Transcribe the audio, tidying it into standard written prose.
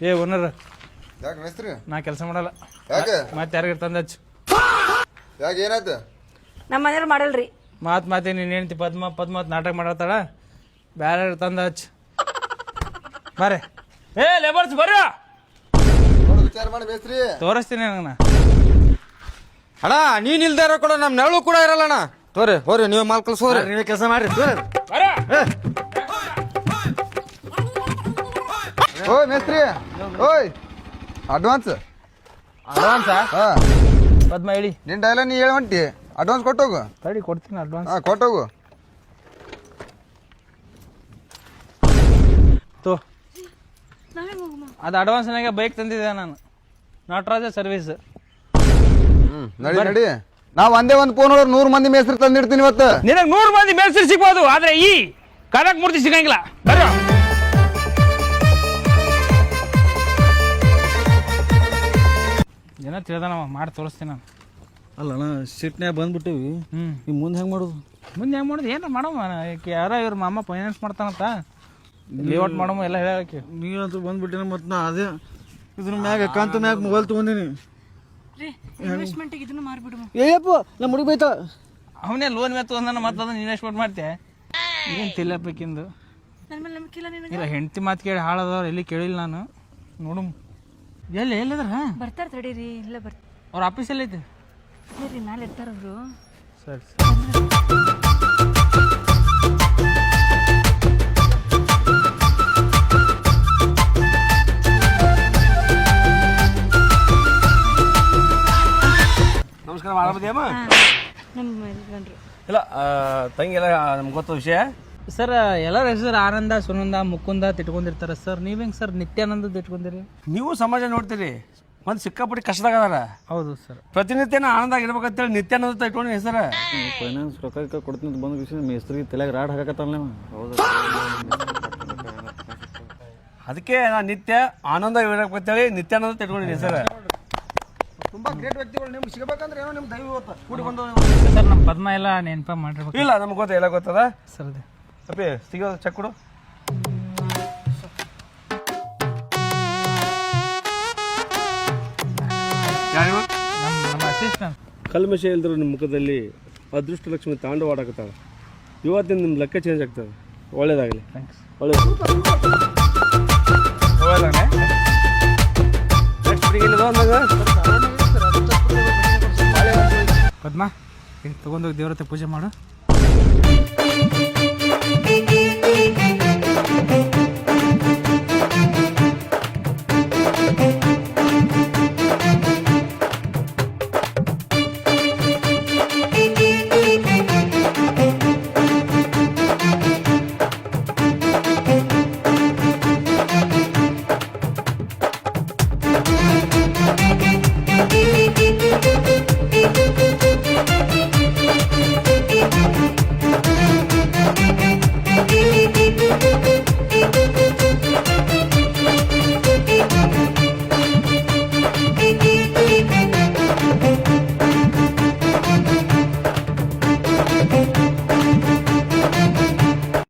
ಏ ಓನರ್ ಯಾಕೆ ಮೇಸ್ತ್ರಿ ನಾ ಕೆಲಸ ಮಾಡಲ್ಲ. ಯಾಕೆ ಮತ್ತೆ ಯಾರಿಗಾರ ತಂದ ಹಚ್ಚು. ಯಾಕೆ ಏನಾಯ್ತು? ನಮ್ಮ ಮನೇಲಿ ಮಾಡಲ್ರಿ. ಮಾತೆ ನೀನು ಹೇಳ್ತಿ ಪದ್ಮ ನಾಟಕ ಮಾಡತ್ತಾಳ. ಬೇರೆ ತಂದ ಹಚ್ಚು ಬರ್ರಿ. ಏ ಲೇಬರ್ಸ್ ಬರ್ರಿ, ನೋಡು ವಿಚಾರ ಮಾಡಿ ಮೇಸ್ತ್ರಿ. ತೋರಿಸ್ತೀನಿ ನಂಗೆ. ಅಣ್ಣ ನೀನ್ ಇಲ್ದೇ ಇರೋ ಕೂಡ ನಮ್ ನೆರಳು ಕೂಡ ಇರಲ್ಲ ಅಣ್ಣ. ತೋರಿ ಹೋರಿ ನೀವು ಮಾಲ್ ಕಲ್ಸೋರಿ, ನೀವೇ ಕೆಲಸ ಮಾಡ್ರಿ. ಓಯ್ ಮೇಸ್ತ್ರಿ, ಓಯ್ ಅಡ್ವಾನ್ಸ್ ಅಡ್ವಾನ್ಸಾ? ಹಾ ಪದ್ಮ ಹೇಳಿ. ನಿನ್ ಡೈಲಾಗ್ ನೀ ಹೇಳಿ ಹೊಂಟಿ, ಅಡ್ವಾನ್ಸ್ ಕೊಟ್ಟೋಗು. ತಡಿ ಕೊಡ್ತೀನಿ ಅಡ್ವಾನ್ಸ್. ಹಾ ಕೊಟ್ಟೋಗು. ತೋ ಅದು ಅಡ್ವಾನ್ಸ್ನಾಗ ಬೈಕ್ ತಂದಿದ್ದೆ ನಾನು, ನಟರಾಜ ಸರ್ವಿಸ್. ನಡಿ ನಡಿ, ನಾವ್ ಒಂದೇ ಒಂದು ಫೋನ್ ನೋಡ್ರಿ 100 ಮಂದಿ ಮೇಸ್ತ್ರಿ ತಂದಿಡ್ತೀನಿ ಇವತ್ತು. ನಿನಗೆ 100 ಮಂದಿ ಮೇಸ್ತ್ರಿ ಸಿಗ್ಬೋದು, ಆದ್ರೆ ಈ ಕನಕ ಮೂರ್ತಿ ಸಿಗಂಗಿಲ್ಲ. ಬರ್ರಿ ಜನ ತಿಳ್ದಾನವ, ಮಾಡಿ ತೋರಿಸ್ತೀನಿ ನಾನು. ಅಲ್ಲಣ್ಣ ಸಿಟ್ನ್ಯಾಗ ಬಂದ್ಬಿಟ್ಟಿವಿ. ಈ ಮುಂದೆ ಹೆಂಗೆ ಮಾಡೋದು? ಮುಂದೆ ಹೆಂಗೆ ಮಾಡೋದು? ಏನಾರ ಮಾಡಮ್ಮ. ಯಾರ ಇವ್ರ ಮಾಮ ಫೈನಾನ್ಸ್ ಮಾಡ್ತಾನಂತ, ಲೇಔಟ್ ಮಾಡಮ್ಮ ಎಲ್ಲ ಹೇಳಕ್ಕೆ. ನೀವಂತೂ ಬಂದ್ಬಿಟ್ಟಿನ ಮತ್ತು ನಾ ಅದೇ ಇದ್ರ ಮ್ಯಾಗ ಕಂತು ಮ್ಯಾಗ ಮೊಬೈಲ್ ತೊಗೊಂಡಿನಿ. ಇನ್ವೆಸ್ಟ್ಮೆಂಟಿಗೆ ಇದನ್ನು ಮಾರ್ಬಿಡು. ಏಯಪ್ಪ ನಮ್ಮ ಹುಡುಗ ಬೈತಾ. ಅವನೇ ಲೋನ್ ಮೇಲೆ ತೊಗೊಂಡನ, ಮತ್ತೆ ಅದನ್ನ ಇನ್ವೆಸ್ಟ್ಮೆಂಟ್ ಮಾಡ್ತೆ. ಏನು ತಿಲ್ಲಬೇಕಿಂದು ನನ್ನ ಮೇಲೆ ನಂಬಿಕೆ ಇಲ್ಲ ನಿನಗೆ? ಇಲ್ಲ, ಹೆಂಡತಿ ಮಾತು ಕೇಳಿ ಹಾಳದವ್ರು ಎಲ್ಲಿ ಕೇಳಿಲ್ಲ ನಾನು. ನೋಡು ಎಲ್ಲಿದ್ರ ಬರ್ತಾರ ತಡೀರಿ. ಇಲ್ಲ ಅವ್ರ ಆಫೀಸ್ ಎಲ್ಲೈತೆ? ಬರ್ರಿ, ಮ್ಯಾಲೆ ಇರ್ತಾರ ಅವರು. ಸರಿ ನಮಸ್ಕಾರ. ಮಾಡಬದಿಯಮ್ಮ? ನಮ್ಮ ಗಂಡ್ರು ಇಲ್ಲ ತಂಗಿ ಎಲ್ಲ ನಮ್ಗೆ ಗೊತ್ತ ವಿಷಯ. ಸರ್ ಎಲ್ಲರ ಹೆಸರು ಆನಂದ, ಸುನಂದ, ಮುಕುಂದ ತಿಟ್ಕೊಂಡಿರ್ತಾರೆ ಸರ್. ನೀವ್ ಹೆಂಗ್ ಸರ್ ನಿತ್ಯಾನಂದ ಇಟ್ಕೊಂಡಿರಿ? ನೀವು ಸಮಾಜ ನೋಡ್ತೀರಿ, ಒಂದು ಸಿಕ್ಕಾಪಟ್ಟಿ ಕಷ್ಟದಾಗ ಅದಾರ. ಹೌದು ಸರ್. ಪ್ರತಿನಿತ್ಯನ ಆನಂದ ಇರ್ಬೇಕಂತೇಳಿ ನಿತ್ಯಾನಂದ ಇಟ್ಕೊಂಡು ಹೆಸರ. ಫೈನಾನ್ಸ್ ರೊಕ್ಕ ಕೊಡ್ತೀನಿ ಬಂದ ವಿಷಯ ಮೇಸ್ತ್ರಿಗೆ ತಲೆಗೆ ರಾಡ್ ಹಾಕತ್ತಲ್ಲ. ಹೌದು, ಅದಕ್ಕೆ ನಾನು ನಿತ್ಯ ಆನಂದ ಇರ್ಬೇಕಂತೇಳಿ ನಿತ್ಯಾನಂದ ಇಟ್ಕೊಂಡಿನಿ ಹೆಸರ. ತುಂಬಾ ಗ್ರೇಟ್ ವ್ಯಕ್ತಿಗಳು ನಿಮ್ಗೆ ಸಿಗಬೇಕಂದ್ರೆ ಏನೋ ನಿಮ್ ದೈವ ಇವತ್ತು ಕೂಡಿ ಬಂದು. ಸರ್ ನಮ್ಮ ಪದ್ಮ ಎಲ್ಲ ನೆನಪ ಮಾಡಿರ್ಬೇಕು. ಇಲ್ಲ ನಮ್ಗೆ ಗೊತ್ತ, ಎಲ್ಲ ಗೊತ್ತದ ಸರ್. ಅದೇ ಅಪ್ಪಿ ಸಿಗೋದು ಚೆಕ್ ಕೊಡು. ನಮ್ಮ ಅಸಿಸ್ಟೆಂಟ್. ಕಲ್ಮಶ ಇಲ್ದ್ರು ನಿಮ್ಮ ಮುಖದಲ್ಲಿ ಅದೃಷ್ಟ ಲಕ್ಷ್ಮಿ ತಾಂಡವಾಡಕತ್ತಾಳ. ಇವತ್ತಿನ ನಿಮ್ಮ ಲೆಕ್ಕ ಚೇಂಜ್ ಆಗ್ತದೆ. ಒಳ್ಳೇದಾಗಲಿ. ಥ್ಯಾಂಕ್ಸ್. ಒಳ್ಳೇದು. ಪದ್ಮ ತಗೊಂಡೋಗಿ ದೇವ್ರತೆ ಪೂಜೆ ಮಾಡು.